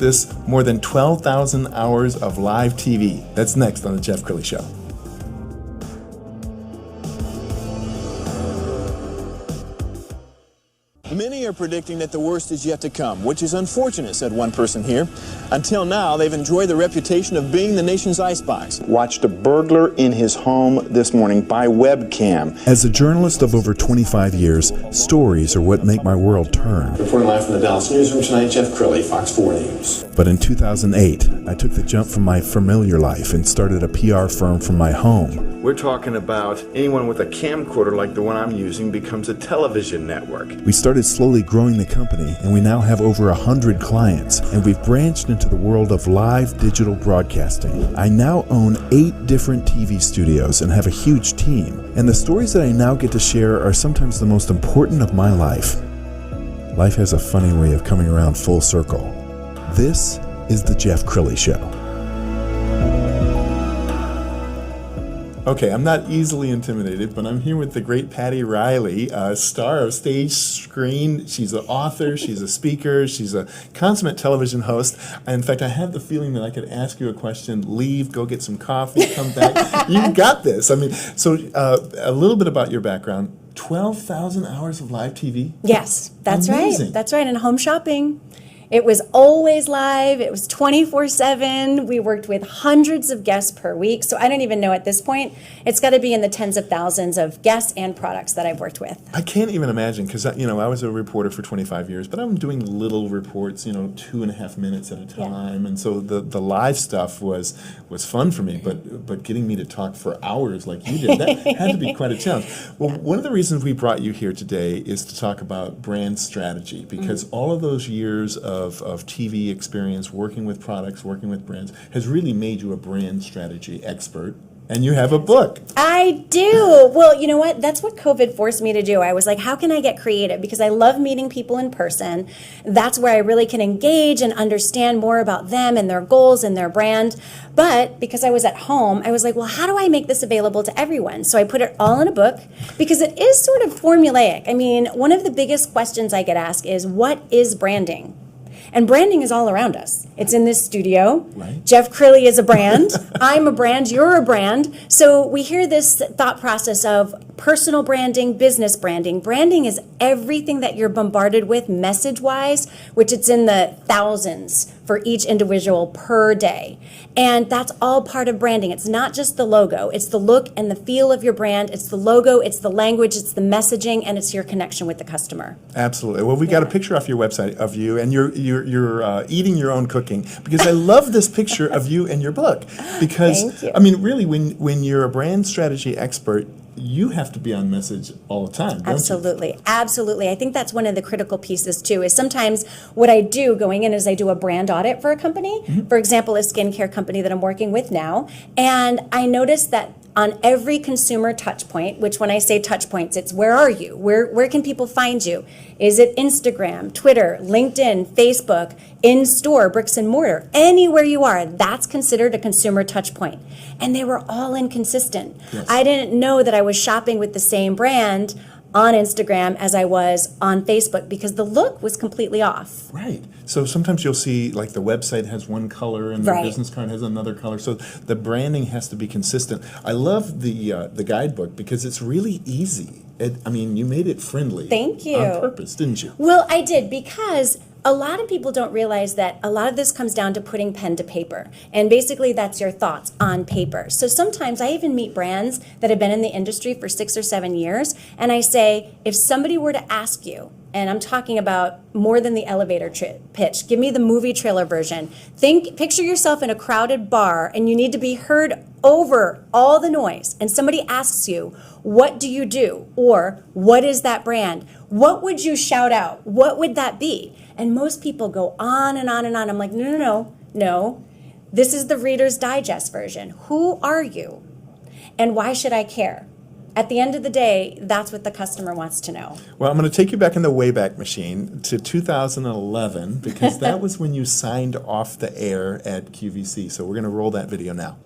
this, more than 12,000 hours of live TV. That's next on The Jeff Crilley Show. Many are predicting that the worst is yet to come, which is unfortunate, said one person here. Until now, they've enjoyed the reputation of being the nation's icebox. Watched a burglar in his home this morning by webcam. As a journalist of over 25 years, stories are what make my world turn. Reporting live from the Dallas newsroom tonight, Jeff Crilley, Fox 4 News. But in 2008, I took the jump from my familiar life and started a PR firm from my home. We're talking about anyone with a camcorder like the one I'm using becomes a television network. We started slowly growing the company, and we now have over 100 clients, and we've branched into the world of live digital broadcasting. I now own 8 different TV studios and have a huge team, and the stories that I now get to share are sometimes the most important of my life. Life has a funny way of coming around full circle. This is The Jeff Crilley Show. Okay, I'm not easily intimidated, but I'm here with the great Patti Reilly, a star of stage, screen. She's an author, she's a speaker, she's a consummate television host. In fact, I have the feeling that I could ask you a question, leave, go get some coffee, come back. You've got this. I mean, so a little bit about your background. 12,000 hours of live TV? Yes, that's Amazing. right. That's right. And home shopping. It was always live. It was 24/7. We worked with hundreds of guests per week. So I don't even know at this point. It's got to be in the tens of thousands of guests and products that I've worked with. I can't even imagine because, I was a reporter for 25 years, but I'm doing little reports, 2.5 minutes at a time. Yeah. And so the live stuff was fun for me, but getting me to talk for hours like you did, that had to be quite a challenge. Well, one of the reasons we brought you here today is to talk about brand strategy because all of those years of TV experience, working with products, working with brands, has really made you a brand strategy expert. And you have a book. I do. Well, you know what? That's what COVID forced me to do. I was like, how can I get creative? Because I love meeting people in person. That's where I really can engage and understand more about them and their goals and their brand. But because I was at home, I was like, well, how do I make this available to everyone? So I put it all in a book because it is sort of formulaic. I mean, one of the biggest questions I get asked is, what is branding? And branding is all around us. It's in this studio. Right. Jeff Crilley is a brand. I'm a brand. You're a brand. So we hear this thought process of personal branding, business branding. Branding is everything that you're bombarded with message-wise, which it's in the thousands for each individual per day. And that's all part of branding. It's not just the logo. It's the look and the feel of your brand. It's the logo, it's the language, it's the messaging, and it's your connection with the customer. Absolutely. Well, we got a picture off your website of you, and you're eating your own cooking, because I love this picture of you and your book. Because, Thank you. I mean, really, when you're a brand strategy expert, you have to be on message all the time, don't Absolutely. You? Absolutely. I think that's one of the critical pieces, too, is sometimes what I do going in is I do a brand audit for a company, for example, a skincare company that I'm working with now, and I noticed that on every consumer touch point, which when I say touch points, it's where are you? Where can people find you? Is it Instagram, Twitter, LinkedIn, Facebook, in-store, bricks and mortar? Anywhere you are, that's considered a consumer touch point. And they were all inconsistent. Yes. I didn't know that I was shopping with the same brand on Instagram as I was on Facebook because the look was completely off. Right. So sometimes you'll see like the website has one color and the business card has another color. So the branding has to be consistent. I love the guidebook because it's really easy. You made it friendly. Thank you. On purpose, didn't you? Well, I did because a lot of people don't realize that a lot of this comes down to putting pen to paper. And basically that's your thoughts on paper. So sometimes I even meet brands that have been in the industry for 6 or 7 years. And I say, if somebody were to ask you, and I'm talking about more than the elevator pitch, give me the movie trailer version. Picture yourself in a crowded bar and you need to be heard over all the noise. And somebody asks you, what do you do? Or what is that brand? What would you shout out? What would that be? And most people go on and on and on. I'm like, no. This is the Reader's Digest version. Who are you? And why should I care? At the end of the day, that's what the customer wants to know. Well, I'm going to take you back in the Wayback Machine to 2011 because that was when you signed off the air at QVC. So we're going to roll that video now.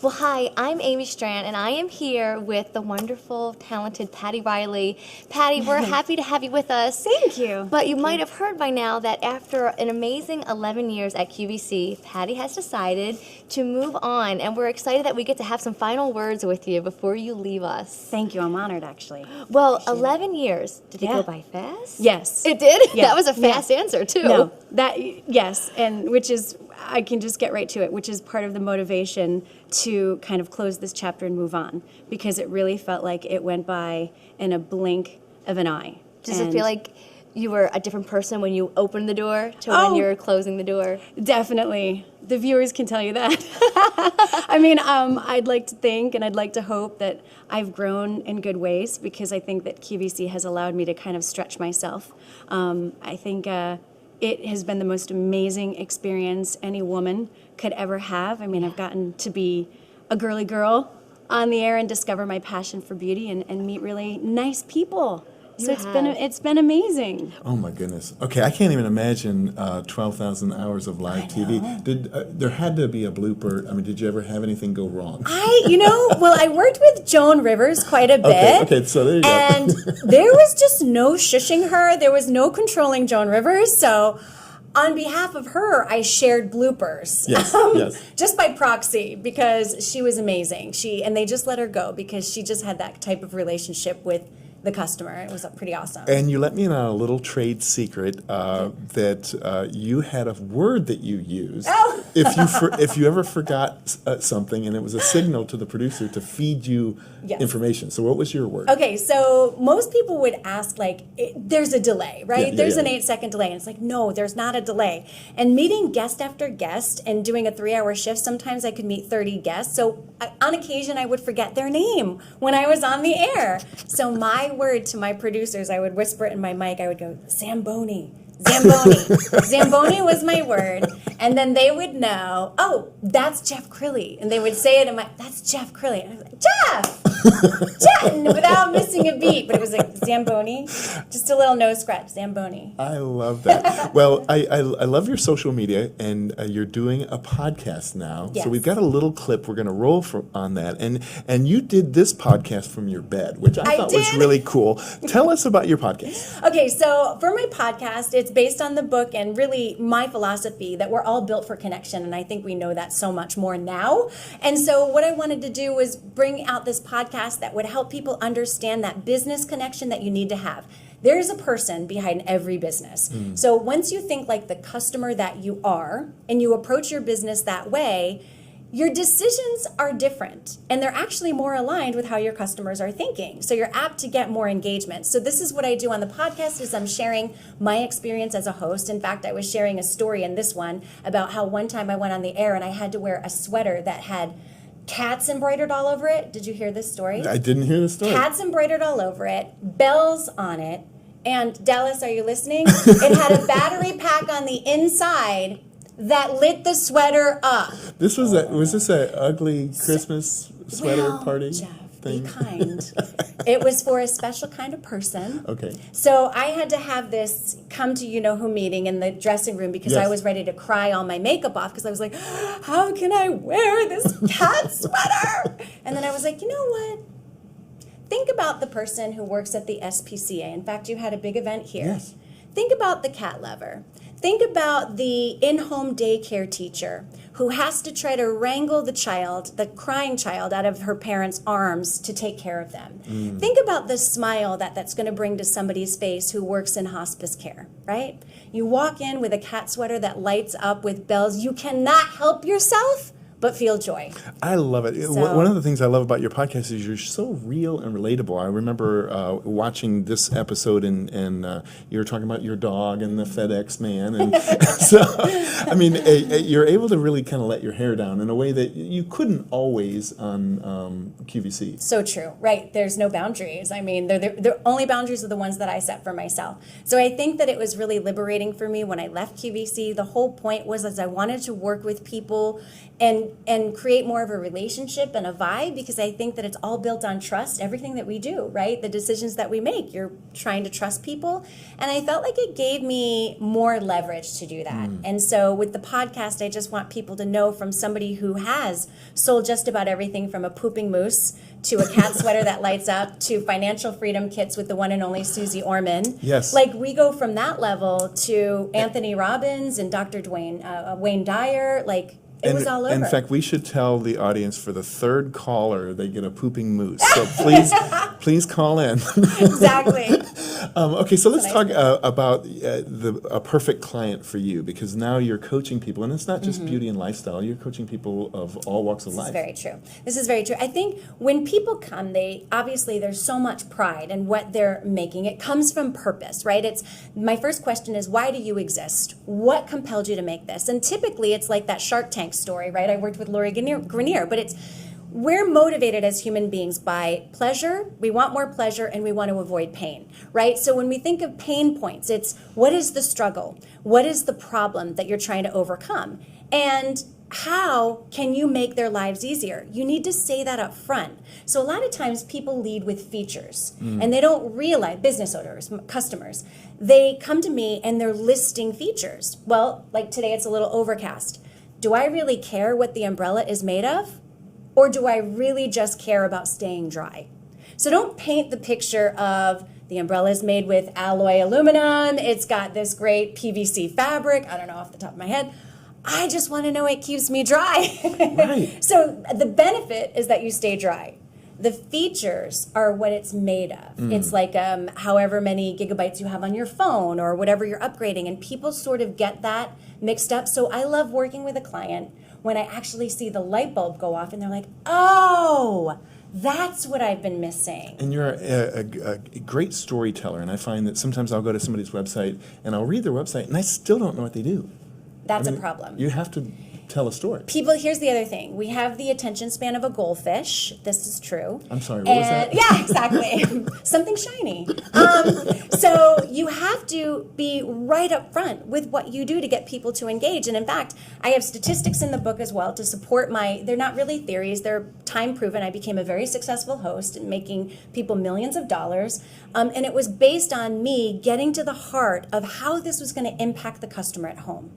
Well, hi, I'm Amy Strand, and I am here with the wonderful, talented Patti Reilly. Patti, we're happy to have you with us. Thank you. But you might have heard by now that after an amazing 11 years at QVC, Patti has decided to move on, and we're excited that we get to have some final words with you before you leave us. Thank you. I'm honored, actually. Well, 11 years. Did it Yeah. go by fast? Yes. It did? Yeah. That was a fast answer, too. No, yes, and which is, I can just get right to it, which is part of the motivation to kind of close this chapter and move on, because it really felt like it went by in a blink of an eye. Does it And feel like you were a different person when you opened the door to Oh. when you're closing the door? Definitely. The viewers can tell you that. I mean, I'd like to think and I'd like to hope that I've grown in good ways, because I think that QVC has allowed me to kind of stretch myself. I think it has been the most amazing experience any woman could ever have. I mean, I've gotten to be a girly girl on the air and discover my passion for beauty and meet really nice people. So it's been amazing. Oh my goodness. Okay, I can't even imagine 12,000 hours of live TV. Did there had to be a blooper? I mean, did you ever have anything go wrong? Well, I worked with Joan Rivers quite a bit. Okay, so there you go. And there was just no shushing her. There was no controlling Joan Rivers. So on behalf of her, I shared bloopers. Yes, yes. Just by proxy, because she was amazing. And they just let her go because she just had that type of relationship with the customer. It was pretty awesome. And you let me in on a little trade secret that you had a word that you used Oh. if you ever forgot something, and it was a signal to the producer to feed you Yes. information. So what was your word? Okay, so most people would ask, like, there's a delay, right? Yeah, There's yeah. an 8-second delay. And it's like, no, there's not a delay. And meeting guest after guest and doing a 3-hour shift, sometimes I could meet 30 guests. So on occasion, I would forget their name when I was on the air. So my word to my producers, I would whisper it in my mic. I would go, Zamboni. Zamboni. Zamboni was my word. And then they would know, oh, that's Jeff Crilley. And they would say it in that's Jeff Crilley. And I was like, Jeff! Jeff! Without missing a beat. But it was like, Zamboni. Just a little nose scratch, Zamboni. I love that. Well, I love your social media, and you're doing a podcast now. Yes. So we've got a little clip we're going to roll on that. And you did this podcast from your bed, which I thought was did. really cool. Tell us about your podcast. Okay, so for my podcast, it's based on the book and really my philosophy that we're all built for connection, and I think we know that so much more now. And so what I wanted to do was bring out this podcast that would help people understand that business connection that you need to have. There's a person behind every business. So once you think like the customer that you are and you approach your business that way, your decisions are different, and they're actually more aligned with how your customers are thinking. So you're apt to get more engagement. So this is what I do on the podcast is I'm sharing my experience as a host. In fact, I was sharing a story in this one about how one time I went on the air and I had to wear a sweater that had cats embroidered all over it. Did you hear this story? I didn't hear the story. Cats embroidered all over it, bells on it, and Dallas, are you listening? It had a battery pack on the inside that lit the sweater up. Was this a ugly Christmas sweater Well, party Jeff, thing? be kind. It was for a special kind of person. Okay. So I had to have this come to you-know-who meeting in the dressing room because Yes. I was ready to cry all my makeup off because I was like, how can I wear this cat sweater? And then I was like, you know what? Think about the person who works at the SPCA. In fact, you had a big event here. Yes. Think about the cat lover. Think about the in-home daycare teacher who has to try to wrangle the crying child out of her parents' arms to take care of them. Think about the smile that's going to bring to somebody's face who works in hospice care, right? You walk in with a cat sweater that lights up with bells. You cannot help yourself but feel joy. I love it. So- One of the things I love about your podcast is you're so real and relatable. I remember watching this episode, and you were talking about your dog and the FedEx man, and so I mean, you're able to really kind of let your hair down in a way that you couldn't always on QVC. So true, right? There's no boundaries. I mean, the only boundaries are the ones that I set for myself. So I think that it was really liberating for me when I left QVC. The whole point was I wanted to work with people and and create more of a relationship and a vibe, because I think that it's all built on trust. Everything that we do, right? The decisions that we make, you're trying to trust people. And I felt like it gave me more leverage to do that. And so with the podcast, I just want people to know, from somebody who has sold just about everything from a pooping moose to a cat sweater that lights up to financial freedom kits with the one and only Susie Orman. Yes. Like, we go from that level to Anthony Robbins and Dr. Wayne Dyer. Like, it was all over. In fact, we should tell the audience, for the third caller, they get a pooping moose. So please call in. Exactly. Okay, so let's talk about a perfect client for you, because now you're coaching people, and it's not just beauty and lifestyle. You're coaching people of all walks of life. This is very true. I think when people come, there's so much pride in what they're making. It comes from purpose, right? My first question is, why do you exist? What compelled you to make this? And typically it's like that Shark Tank story, right? I worked with Lori Greiner, but we're motivated as human beings by pleasure. We want more pleasure, and we want to avoid pain, right? So when we think of pain points, it's, what is the struggle? What is the problem that you're trying to overcome? And how can you make their lives easier? You need to say that up front. So a lot of times people lead with features, and they don't realize, business owners, customers, they come to me and they're listing features. Well, like today, it's a little overcast. Do I really care what the umbrella is made of? Or do I really just care about staying dry? So don't paint the picture of the umbrella is made with alloy aluminum. It's got this great PVC fabric. I don't know off the top of my head. I just want to know it keeps me dry. Right. So the benefit is that you stay dry. The features are what it's made of. It's like however many gigabytes you have on your phone or whatever you're upgrading. And people sort of get that mixed up. So I love working with a client when I actually see the light bulb go off and they're like, oh, that's what I've been missing. And you're a great storyteller, and I find that sometimes I'll go to somebody's website and I'll read their website and I still don't know what they do. That's a problem. You have to tell a story. Here's the other thing. We have the attention span of a goldfish. This is true. I'm sorry, what was that? Yeah, exactly. Something shiny. So you have to be right up front with what you do to get people to engage. And in fact, I have statistics in the book as well to support they're not really theories, they're time proven. I became a very successful host and making people millions of dollars. And it was based on me getting to the heart of how this was going to impact the customer at home.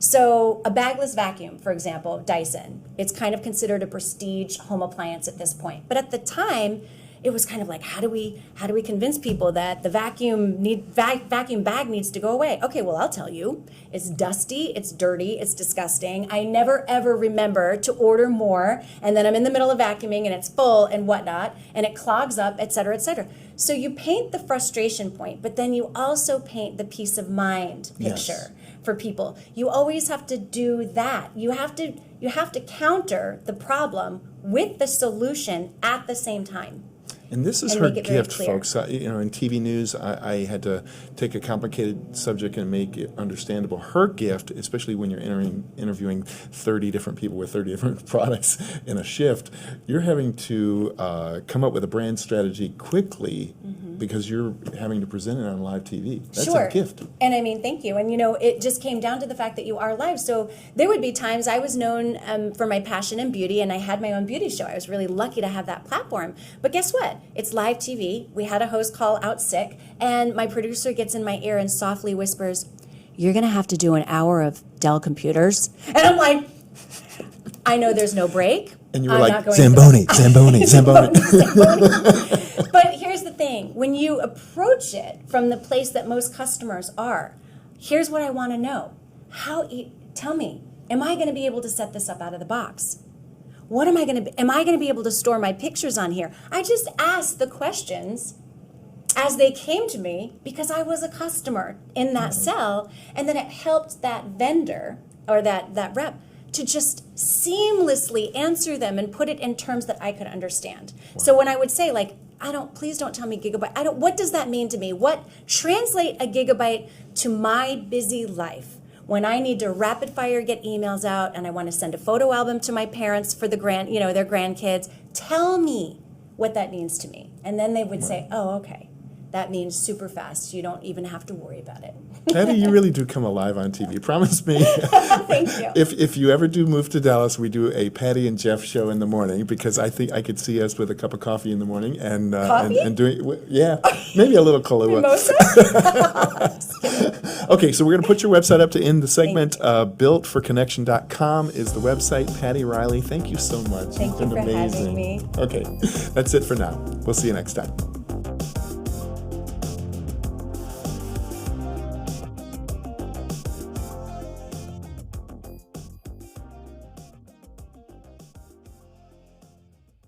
So a bagless vacuum, for example, Dyson, it's kind of considered a prestige home appliance at this point. But at the time, it was kind of like, how do we convince people that the vacuum bag needs to go away? Okay, well, I'll tell you. It's dusty, it's dirty, it's disgusting. I never, ever remember to order more, and then I'm in the middle of vacuuming, and it's full and whatnot, and it clogs up, et cetera, et cetera. So you paint the frustration point, but then you also paint the peace of mind picture. Yes. For people. You always have to do that. You have to counter the problem with the solution at the same time. And this is her gift, folks. In TV news, I had to take a complicated subject and make it understandable. Her gift, especially when you're interviewing 30 different people with 30 different products in a shift, you're having to come up with a brand strategy quickly because you're having to present it on live TV. That's a gift. And I mean, thank you. And it just came down to the fact that you are live. So there would be times I was known for my passion in beauty, and I had my own beauty show. I was really lucky to have that platform. But guess what? It's live TV. We had a host call out sick, and my producer gets in my ear and softly whispers, "You're going to have to do an hour of Dell computers." And I'm like, I know there's no break. And you were like, Zamboni. But here's the thing. When you approach it from the place that most customers are, here's what I want to know. Tell me, am I going to be able to set this up out of the box? Am I going to be able to store my pictures on here? I just asked the questions as they came to me because I was a customer in that cell, and then it helped that vendor or that rep to just seamlessly answer them and put it in terms that I could understand. Wow. So when I would say, like, please don't tell me gigabyte. What does that mean to me? Translate a gigabyte to my busy life? When I need to rapid fire get emails out and I want to send a photo album to my parents for their grandkids, tell me what that means to me. And then they would say, oh, okay. that means super fast. You don't even have to worry about it. Patti, you really do come alive on TV. Promise me. Thank you. If you ever do move to Dallas, we do a Patti and Jeff show in the morning, because I think I could see us with a cup of coffee in the morning and Coffee? and doing maybe a little Kahlua. Mimosa? Okay, so we're going to put your website up to end the segment. Builtforconnection.com is the website. Patti Reilly, thank you so much. Thank You've you been for amazing. having me. Okay, that's it for now. We'll see you next time.